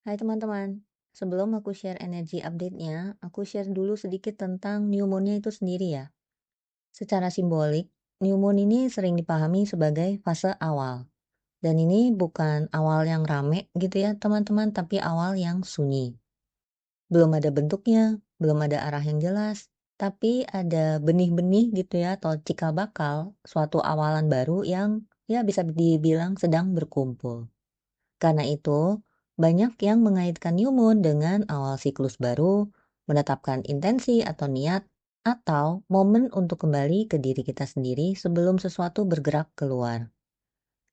Hai teman-teman, sebelum aku share energi update-nya, aku share dulu sedikit tentang new moon-nya itu sendiri ya. Secara simbolik, new moon ini sering dipahami sebagai fase awal. Dan ini bukan awal yang rame gitu ya teman-teman, tapi awal yang sunyi. Belum ada bentuknya, belum ada arah yang jelas, tapi ada benih-benih gitu ya atau cikal bakal suatu awalan baru yang ya bisa dibilang sedang berkumpul. Karena itu, banyak yang mengaitkan new moon dengan awal siklus baru, menetapkan intensi atau niat, atau momen untuk kembali ke diri kita sendiri sebelum sesuatu bergerak keluar.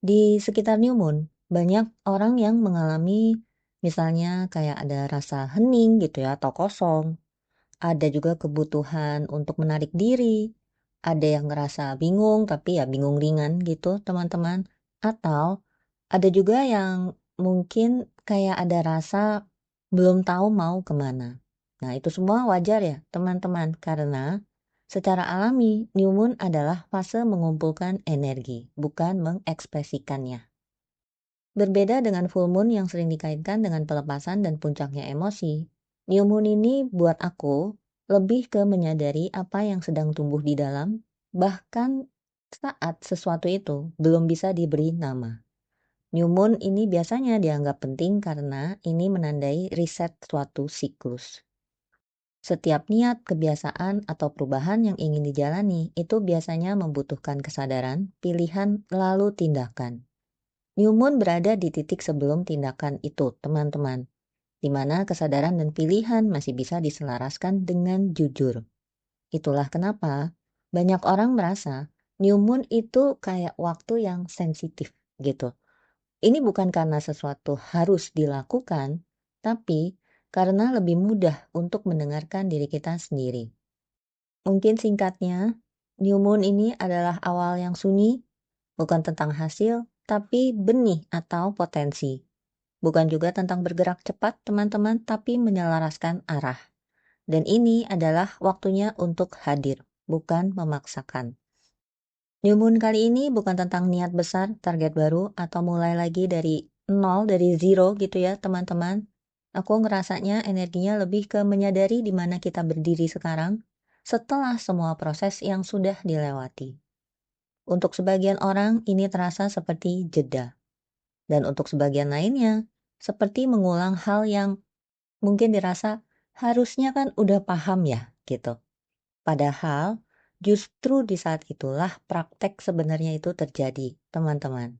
Di sekitar new moon, banyak orang yang mengalami misalnya kayak ada rasa hening gitu ya atau kosong, ada juga kebutuhan untuk menarik diri, ada yang ngerasa bingung tapi ya bingung ringan gitu teman-teman, atau ada juga yang mungkin kayak ada rasa belum tahu mau kemana. Nah itu semua wajar ya teman-teman karena secara alami new moon adalah fase mengumpulkan energi, bukan mengekspresikannya. Berbeda dengan full moon yang sering dikaitkan dengan pelepasan dan puncaknya emosi, new moon ini buat aku lebih ke menyadari apa yang sedang tumbuh di dalam, bahkan saat sesuatu itu belum bisa diberi nama. New moon ini biasanya dianggap penting karena ini menandai riset suatu siklus. Setiap niat, kebiasaan, atau perubahan yang ingin dijalani itu biasanya membutuhkan kesadaran, pilihan, lalu tindakan. New moon berada di titik sebelum tindakan itu, teman-teman, di mana kesadaran dan pilihan masih bisa diselaraskan dengan jujur. Itulah kenapa banyak orang merasa new moon itu kayak waktu yang sensitif gitu. Ini bukan karena sesuatu harus dilakukan, tapi karena lebih mudah untuk mendengarkan diri kita sendiri. Mungkin singkatnya, new moon ini adalah awal yang sunyi, bukan tentang hasil, tapi benih atau potensi. Bukan juga tentang bergerak cepat, teman-teman, tapi menyelaraskan arah. Dan ini adalah waktunya untuk hadir, bukan memaksakan. New moon kali ini bukan tentang niat besar, target baru, atau mulai lagi dari nol, dari zero gitu ya teman-teman. Aku ngerasanya energinya lebih ke menyadari di mana kita berdiri sekarang setelah semua proses yang sudah dilewati. Untuk sebagian orang ini terasa seperti jeda. Dan untuk sebagian lainnya, seperti mengulang hal yang mungkin dirasa harusnya kan udah paham ya gitu. Padahal justru di saat itulah praktek sebenarnya itu terjadi, teman-teman.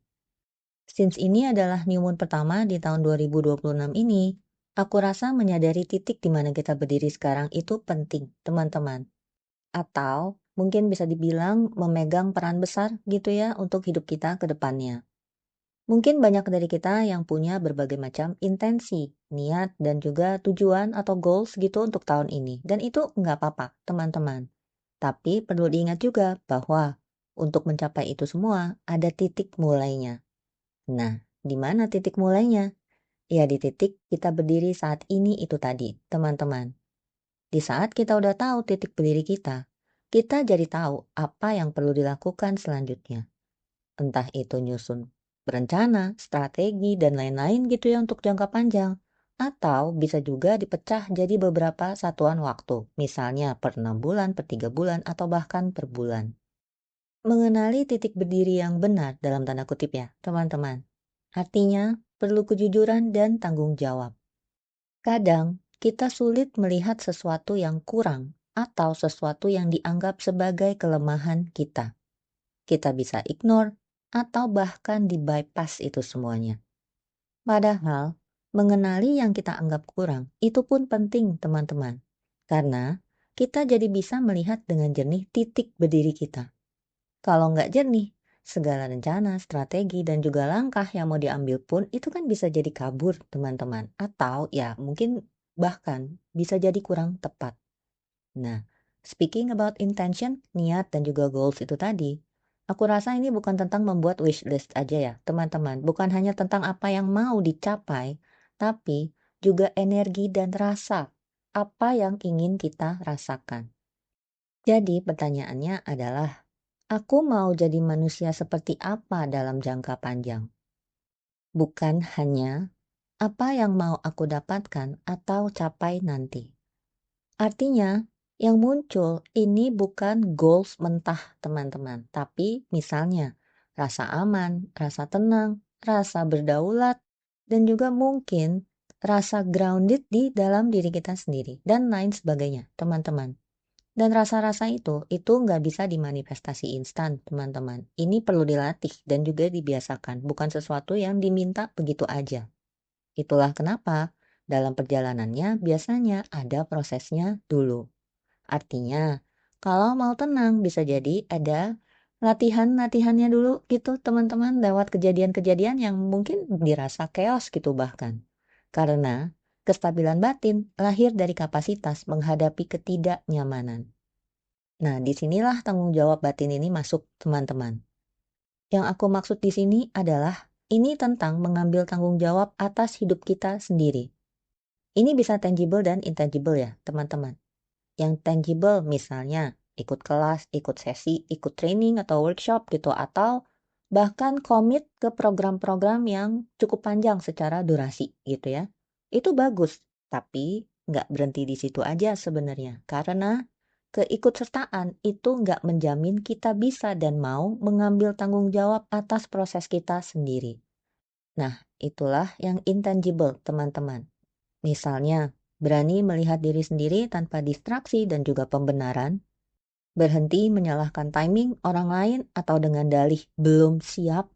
Since ini adalah new moon pertama di tahun 2026 ini, aku rasa menyadari titik di mana kita berdiri sekarang itu penting, teman-teman. Atau mungkin bisa dibilang memegang peran besar gitu ya untuk hidup kita ke depannya. Mungkin banyak dari kita yang punya berbagai macam intensi, niat, dan juga tujuan atau goals gitu untuk tahun ini. Dan itu nggak apa-apa, teman-teman. Tapi perlu diingat juga bahwa untuk mencapai itu semua ada titik mulainya. Nah, di mana titik mulainya? Ya di titik kita berdiri saat ini itu tadi, teman-teman. Di saat kita udah tahu titik berdiri kita jadi tahu apa yang perlu dilakukan selanjutnya. Entah itu nyusun berencana, strategi, dan lain-lain gitu ya untuk jangka panjang. Atau bisa juga dipecah jadi beberapa satuan waktu, misalnya per 6 bulan, per 3 bulan, atau bahkan per bulan. Mengenali titik berdiri yang benar dalam tanda kutip ya, teman-teman. Artinya, perlu kejujuran dan tanggung jawab. Kadang, kita sulit melihat sesuatu yang kurang atau sesuatu yang dianggap sebagai kelemahan kita. Kita bisa ignore atau bahkan di-bypass itu semuanya. Padahal, mengenali yang kita anggap kurang itu pun penting teman-teman. Karena kita jadi bisa melihat dengan jernih titik berdiri kita. Kalau nggak jernih, segala rencana, strategi, dan juga langkah yang mau diambil pun itu kan bisa jadi kabur teman-teman. Atau ya mungkin bahkan bisa jadi kurang tepat. Nah, speaking about intention, niat dan juga goals itu tadi, aku rasa ini bukan tentang membuat wish list aja ya, teman-teman. Bukan hanya tentang apa yang mau dicapai, tapi juga energi dan rasa apa yang ingin kita rasakan. Jadi pertanyaannya adalah, aku mau jadi manusia seperti apa dalam jangka panjang? Bukan hanya apa yang mau aku dapatkan atau capai nanti. Artinya, yang muncul ini bukan goals mentah teman-teman, tapi misalnya rasa aman, rasa tenang, rasa berdaulat, dan juga mungkin rasa grounded di dalam diri kita sendiri, dan lain sebagainya teman-teman. Dan rasa-rasa itu nggak bisa dimanifestasi instan teman-teman. Ini perlu dilatih dan juga dibiasakan, bukan sesuatu yang diminta begitu aja. Itulah kenapa dalam perjalanannya biasanya ada prosesnya dulu. Artinya, kalau mau tenang bisa jadi ada latihan-latihannya dulu gitu teman-teman lewat kejadian-kejadian yang mungkin dirasa chaos gitu bahkan. Karena kestabilan batin lahir dari kapasitas menghadapi ketidaknyamanan. Nah, disinilah tanggung jawab batin ini masuk teman-teman. Yang aku maksud di sini adalah ini tentang mengambil tanggung jawab atas hidup kita sendiri. Ini bisa tangible dan intangible ya teman-teman. Yang tangible misalnya ikut kelas, ikut sesi, ikut training atau workshop gitu, atau bahkan komit ke program-program yang cukup panjang secara durasi gitu ya. Itu bagus, tapi nggak berhenti di situ aja sebenarnya. Karena keikutsertaan itu nggak menjamin kita bisa dan mau mengambil tanggung jawab atas proses kita sendiri. Nah, itulah yang intangible teman-teman. Misalnya, berani melihat diri sendiri tanpa distraksi dan juga pembenaran, berhenti menyalahkan timing orang lain atau dengan dalih belum siap,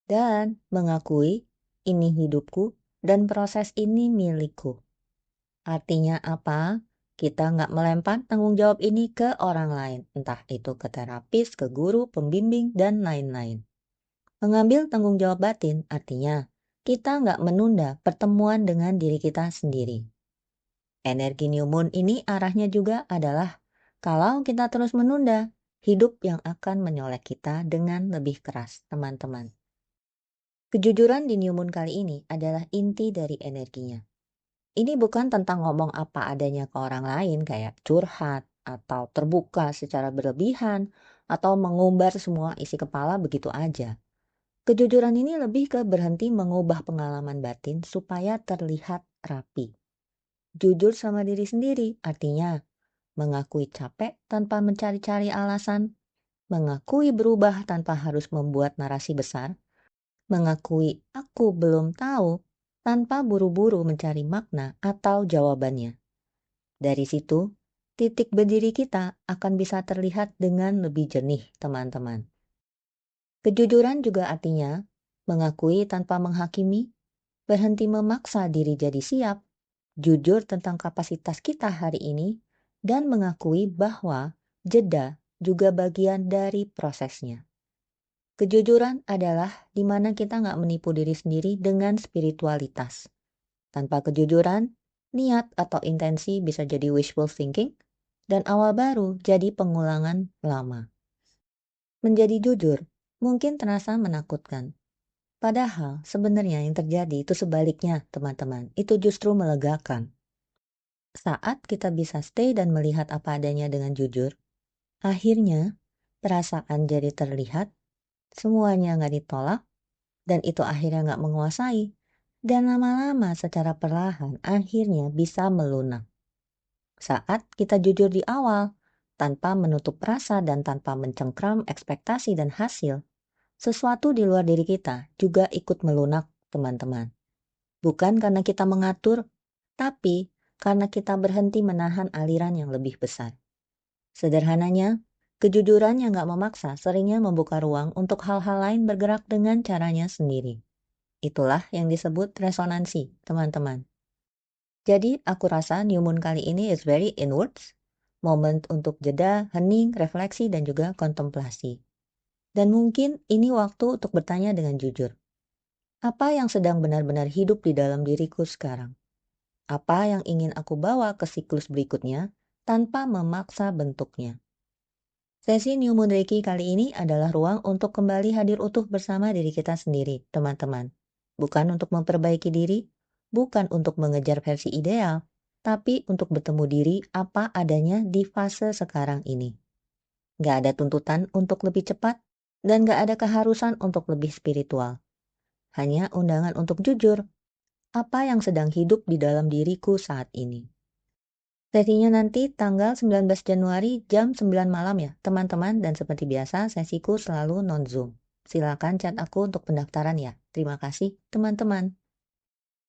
dan mengakui ini hidupku dan proses ini milikku. Artinya apa? Kita nggak melempar tanggung jawab ini ke orang lain, entah itu ke terapis, ke guru, pembimbing, dan lain-lain. Mengambil tanggung jawab batin artinya kita nggak menunda pertemuan dengan diri kita sendiri. Energi new moon ini arahnya juga adalah kalau kita terus menunda, hidup yang akan menyolek kita dengan lebih keras, teman-teman. Kejujuran di new moon kali ini adalah inti dari energinya. Ini bukan tentang ngomong apa adanya ke orang lain kayak curhat atau terbuka secara berlebihan atau mengumbar semua isi kepala begitu aja. Kejujuran ini lebih ke berhenti mengubah pengalaman batin supaya terlihat rapi. Jujur sama diri sendiri artinya mengakui capek tanpa mencari-cari alasan, mengakui berubah tanpa harus membuat narasi besar, mengakui aku belum tahu tanpa buru-buru mencari makna atau jawabannya. Dari situ, titik berdiri kita akan bisa terlihat dengan lebih jernih, teman-teman. Kejujuran juga artinya mengakui tanpa menghakimi, berhenti memaksa diri jadi siap, jujur tentang kapasitas kita hari ini, dan mengakui bahwa jeda juga bagian dari prosesnya. Kejujuran adalah di mana kita nggak menipu diri sendiri dengan spiritualitas. Tanpa kejujuran, niat atau intensi bisa jadi wishful thinking, dan awal baru jadi pengulangan lama. Menjadi jujur mungkin terasa menakutkan. Padahal sebenarnya yang terjadi itu sebaliknya teman-teman, itu justru melegakan. Saat kita bisa stay dan melihat apa adanya dengan jujur, akhirnya perasaan jadi terlihat, semuanya nggak ditolak, dan itu akhirnya nggak menguasai. Dan lama-lama secara perlahan akhirnya bisa melunak. Saat kita jujur di awal, tanpa menutup rasa dan tanpa mencengkram ekspektasi dan hasil, sesuatu di luar diri kita juga ikut melunak teman-teman. Bukan karena kita mengatur, tapi karena kita berhenti menahan aliran yang lebih besar. Sederhananya, kejujuran yang gak memaksa seringnya membuka ruang untuk hal-hal lain bergerak dengan caranya sendiri. Itulah yang disebut resonansi, teman-teman. Jadi, aku rasa new moon kali ini is very inwards, moment untuk jeda, hening, refleksi, dan juga kontemplasi. Dan mungkin ini waktu untuk bertanya dengan jujur. Apa yang sedang benar-benar hidup di dalam diriku sekarang? Apa yang ingin aku bawa ke siklus berikutnya tanpa memaksa bentuknya? Sesi New Moon Reiki kali ini adalah ruang untuk kembali hadir utuh bersama diri kita sendiri, teman-teman. Bukan untuk memperbaiki diri, bukan untuk mengejar versi ideal, tapi untuk bertemu diri apa adanya di fase sekarang ini. Gak ada tuntutan untuk lebih cepat, dan gak ada keharusan untuk lebih spiritual. Hanya undangan untuk jujur, Apa yang sedang hidup di dalam diriku saat ini? Sesinya nanti tanggal 19 Januari jam 9 malam ya, teman-teman, dan seperti biasa sesiku selalu non-Zoom. Silakan chat aku untuk pendaftaran ya. Terima kasih, teman-teman.